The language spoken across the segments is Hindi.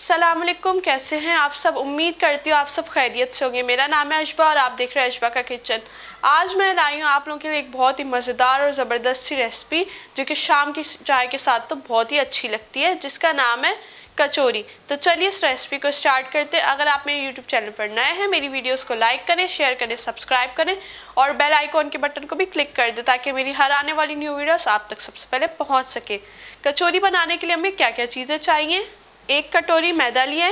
अस्सलामुअलैकुम, कैसे हैं आप सब। उम्मीद करती हूँ आप सब खैरियत से होंगे। मेरा नाम है अशबा और आप देख रहे हैं अशबा का किचन। आज मैं लाई हूँ आप लोगों के लिए एक बहुत ही मज़ेदार और ज़बरदस्त सी रेसिपी जो कि शाम की चाय के साथ तो बहुत ही अच्छी लगती है, जिसका नाम है कचौरी। तो चलिए इस रेसिपी को स्टार्ट करते हैं। अगर आप मेरे यूट्यूब चैनल पर नए हैं, मेरी वीडियोस को लाइक करें, शेयर करें, सब्सक्राइब करें और बेल आइकॉन के बटन को भी क्लिक कर दें ताकि मेरी हर आने वाली न्यू वीडियोस आप तक सबसे पहले पहुंच सके। कचौरी बनाने के लिए हमें क्या क्या चीज़ें चाहिए। एक कटोरी मैदा लिए,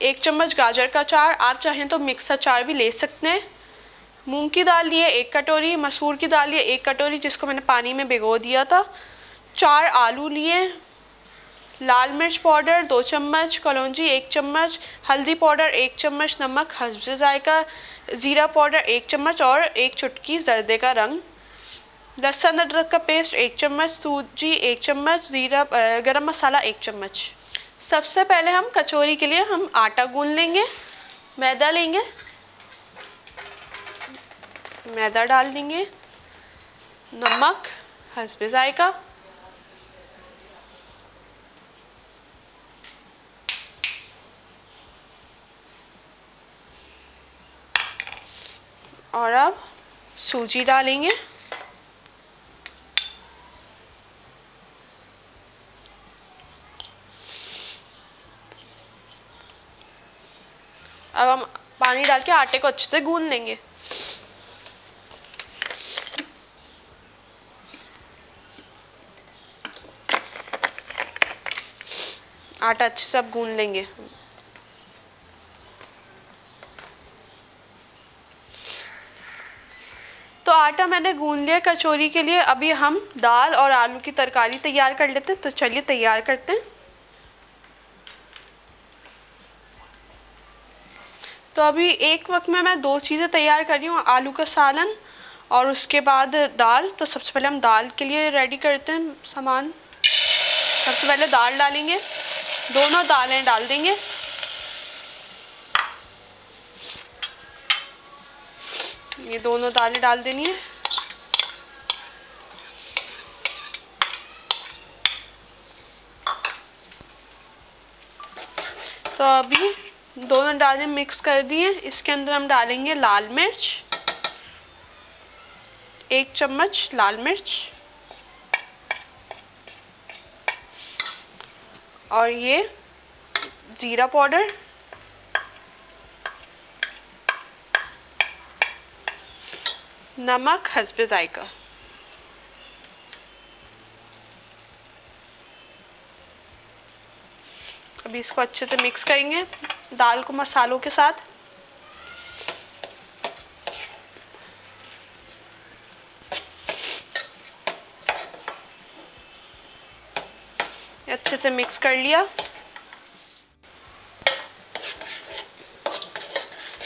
एक चम्मच गाजर का अचार, आप चाहें तो मिक्स अचार भी ले सकते हैं। मूंग की दाल लिए एक कटोरी, मसूर की दाल लिए एक कटोरी जिसको मैंने पानी में भिगो दिया था। 4 आलू लिए, लाल मिर्च पाउडर 2 चम्मच, कलौंजी 1 चम्मच, हल्दी पाउडर 1 चम्मच, नमक हस्ब जायका, ज़ीरा पाउडर 1 चम्मच और 1 चुटकी जर्दे का रंग, लहसुन अदरक का पेस्ट 1 चम्मच, सूजी 1 चम्मच, ज़ीरा गरम मसाला 1 चम्मच। सबसे पहले हम कचौरी के लिए हम आटा गूंद लेंगे। मैदा लेंगे, मैदा डाल देंगे, नमक हस्बे जायका, और अब सूजी डालेंगे। अब हम पानी डाल के आटे को अच्छे से गूंद लेंगे। आटा अच्छे से अब गूंद लेंगे। तो आटा मैंने गूंद लिया कचौरी के लिए। अभी हम दाल और आलू की तरकारी तैयार कर लेते हैं। तो चलिए तैयार करते हैं। तो अभी एक वक्त में मैं 2 चीज़ें तैयार कर रही हूँ, आलू का सालन और उसके बाद दाल। तो सबसे पहले हम दाल के लिए रेडी करते हैं सामान। सबसे पहले दाल डालेंगे, दोनों दालें डाल देंगे। ये दोनों दालें डाल देनी है। तो अभी दोनों दालें मिक्स कर दिए। इसके अंदर हम डालेंगे लाल मिर्च 1 चम्मच, लाल मिर्च, और ये जीरा पाउडर, नमक हस्बे जायका। अभी इसको अच्छे से मिक्स करेंगे दाल को मसालों के साथ। अच्छे से मिक्स कर लिया।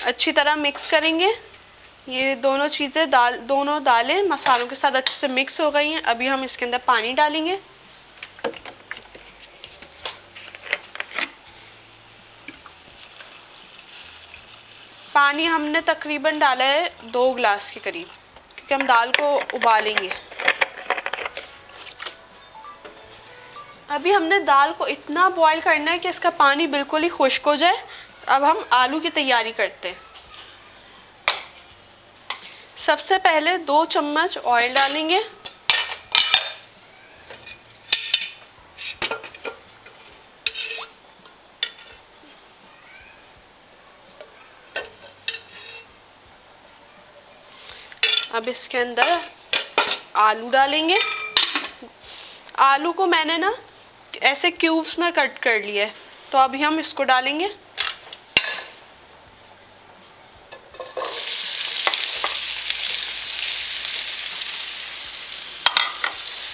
अच्छी तरह मिक्स करेंगे। ये दोनों चीज़ें दोनों दालें मसालों के साथ अच्छे से मिक्स हो गई हैं। अभी हम इसके अंदर पानी डालेंगे। पानी हमने तकरीबन डाला है 2 गिलास के करीब, क्योंकि हम दाल को उबालेंगे। अभी हमने दाल को इतना बॉईल करना है कि इसका पानी बिल्कुल ही खुश्क हो जाए। अब हम आलू की तैयारी करते हैं। सबसे पहले 2 चम्मच ऑयल डालेंगे। अब इसके अंदर आलू डालेंगे। आलू को मैंने ना ऐसे क्यूब्स में कट कर लिया है। तो अभी हम इसको डालेंगे।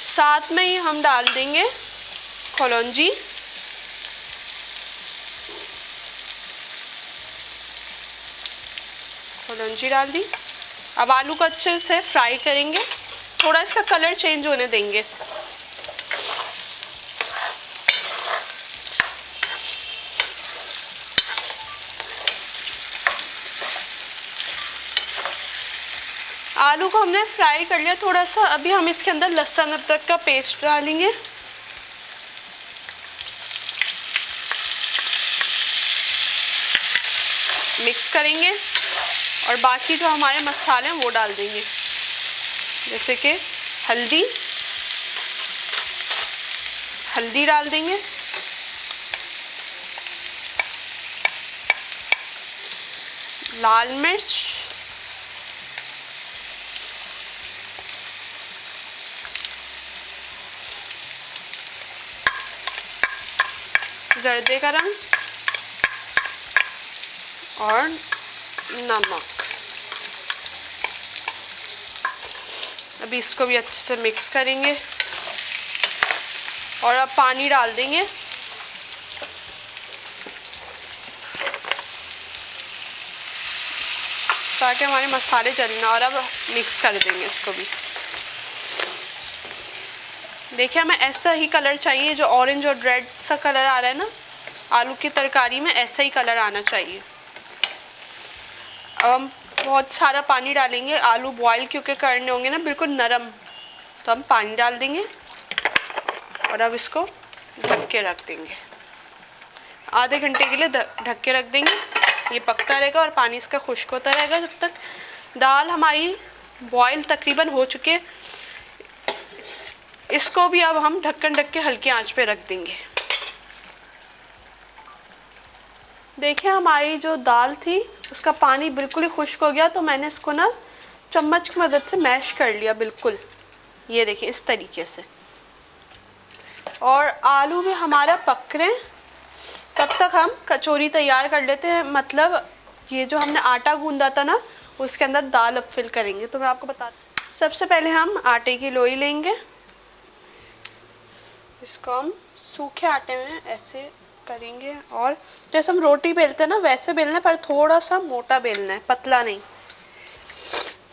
साथ में ही हम डाल देंगे कलौंजी, कलौंजी डाल दी। अब आलू को अच्छे से फ्राई करेंगे, थोड़ा इसका कलर चेंज होने देंगे। आलू को हमने फ्राई कर लिया थोड़ा सा। अभी हम इसके अंदर लहसुन अदरक का पेस्ट डालेंगे। मिक्स करेंगे और बाकी जो हमारे मसाले हैं वो डाल देंगे, जैसे कि हल्दी डाल देंगे, लाल मिर्च, जर्दे का रंग और नमक। अभी इसको भी अच्छे से मिक्स करेंगे और अब पानी डाल देंगे। ताकि हमारे मसाले जले ना, और अब मिक्स कर देंगे इसको भी। देखिए हमें ऐसा ही कलर चाहिए, जो ऑरेंज और रेड सा कलर आ रहा है ना आलू की तरकारी में, ऐसा ही कलर आना चाहिए। अब हम बहुत सारा पानी डालेंगे, आलू बॉईल क्योंकि करने होंगे ना बिल्कुल नरम, तो हम पानी डाल देंगे और अब इसको ढक के रख देंगे। आधे घंटे के लिए ढक के रख देंगे, ये पकता रहेगा और पानी इसका खुश्क होता रहेगा जब तक। दाल हमारी बॉईल तकरीबन हो चुके, इसको भी अब हम ढक्कन ढक के हल्की आंच पे रख देंगे। देखिए हमारी जो दाल थी उसका पानी बिल्कुल ही खुश्क हो गया, तो मैंने इसको ना चम्मच की मदद से मैश कर लिया बिल्कुल, ये देखिए इस तरीके से। और आलू भी हमारा पक रहे, तब तक हम कचौरी तैयार कर लेते हैं। मतलब ये जो हमने आटा गूंदा था ना उसके अंदर दाल अब फिल करेंगे, तो मैं आपको बता, सबसे पहले हम आटे की लोई लेंगे, इसको हम सूखे आटे में ऐसे करेंगे और जैसे हम रोटी बेलते हैं ना वैसे बेलना है, पर थोड़ा सा मोटा बेलना है, पतला नहीं।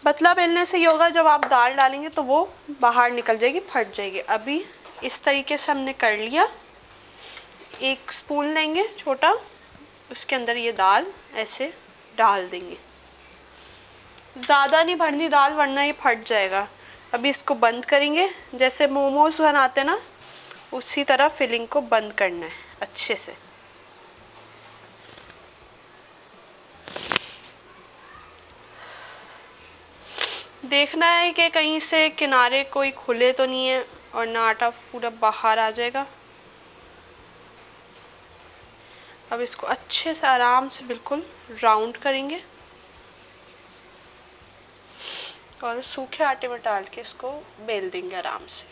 पतला बेलने से ये होगा जब आप दाल डालेंगे तो वो बाहर निकल जाएगी, फट जाएगी। अभी इस तरीके से हमने कर लिया। एक स्पून लेंगे छोटा, उसके अंदर ये दाल ऐसे डाल देंगे, ज़्यादा नहीं भरनी दाल वरना ये फट जाएगा। अभी इसको बंद करेंगे, जैसे मोमोज बनाते हैं ना उसी तरह फिलिंग को बंद करना है अच्छे से। देखना है कि कहीं से किनारे कोई खुले तो नहीं है और ना आटा पूरा बाहर आ जाएगा। अब इसको अच्छे से आराम से बिल्कुल राउंड करेंगे और सूखे आटे में डाल के इसको बेल देंगे आराम से,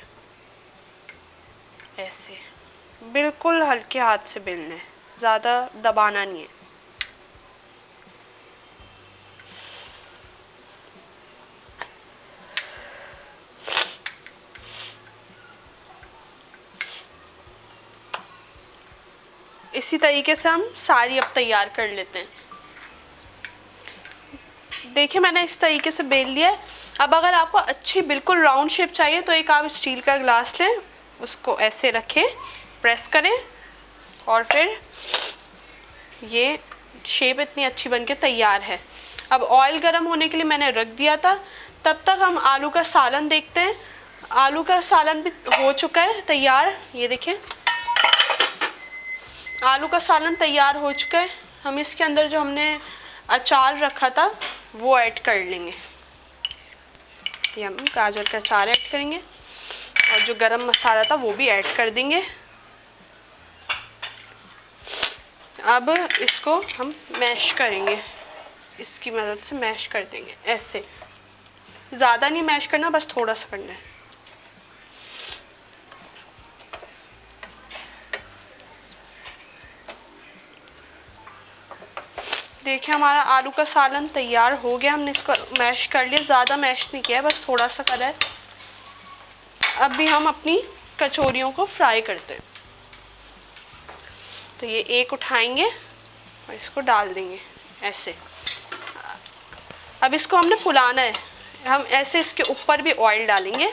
ऐसे बिल्कुल हल्के हाथ से बेलना है, ज़्यादा दबाना नहीं है। इसी तरीके से हम सारी अब तैयार कर लेते हैं। देखिए मैंने इस तरीके से बेल लिया है। अब अगर आपको अच्छी बिल्कुल राउंड शेप चाहिए तो एक आप स्टील का ग्लास लें, उसको ऐसे रखें, प्रेस करें और फिर ये शेप इतनी अच्छी बनके तैयार है। अब ऑयल गर्म होने के लिए मैंने रख दिया था, तब तक हम आलू का सालन देखते हैं। आलू का सालन भी हो चुका है तैयार, ये देखिए आलू का सालन तैयार हो चुका है। हम इसके अंदर जो हमने अचार रखा था वो ऐड कर लेंगे। ये हम गाजर का अचार ऐड करेंगे और जो गरम मसाला था वो भी ऐड कर देंगे। अब इसको हम मैश करेंगे, इसकी मदद से मैश कर देंगे ऐसे। ज़्यादा नहीं मैश करना, बस थोड़ा सा करना है। देखिए हमारा आलू का सालन तैयार हो गया, हमने इसको मैश कर लिया, ज़्यादा मैश नहीं किया है, बस थोड़ा सा करा है। अब भी हम अपनी कचौरियों को फ्राई करते हैं। तो ये एक उठाएंगे और इसको डाल देंगे ऐसे। अब इसको हमने फुलाना है, हम ऐसे इसके ऊपर भी ऑयल डालेंगे।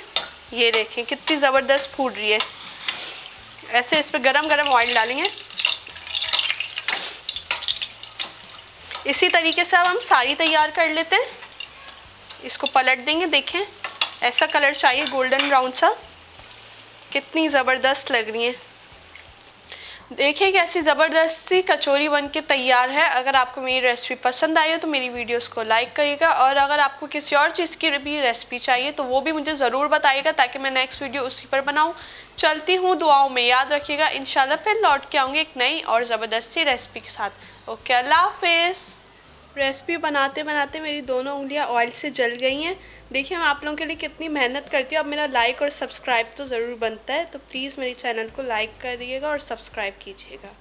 ये देखें कितनी ज़बरदस्त फूल रही है, ऐसे इस पर गरम गरम ऑयल डालेंगे। इसी तरीके से अब हम सारी तैयार कर लेते हैं। इसको पलट देंगे, देखें ऐसा कलर चाहिए गोल्डन ब्राउन सा, कितनी ज़बरदस्त लग रही है। देखिए कैसी ज़बरदस्ती कचौरी बन के तैयार है। अगर आपको मेरी रेसिपी पसंद आई हो तो मेरी वीडियोस को लाइक करिएगा, और अगर आपको किसी और चीज़ की भी रेसिपी चाहिए तो वो भी मुझे ज़रूर बताइएगा ताकि मैं नेक्स्ट वीडियो उसी पर बनाऊँ। चलती हूँ, दुआओं में याद रखिएगा। इंशाल्लाह फिर लौट के आऊँगी एक नई और ज़बरदस्ती रेसिपी के साथ। ओके, अल्लाह हाफिज़। रेसिपी बनाते बनाते मेरी दोनों उंगलियां ऑयल से जल गई हैं। देखिए मैं आप लोगों के लिए कितनी मेहनत करती हूँ। अब मेरा लाइक और सब्सक्राइब तो ज़रूर बनता है, तो प्लीज़ मेरे चैनल को लाइक करिएगा और सब्सक्राइब कीजिएगा।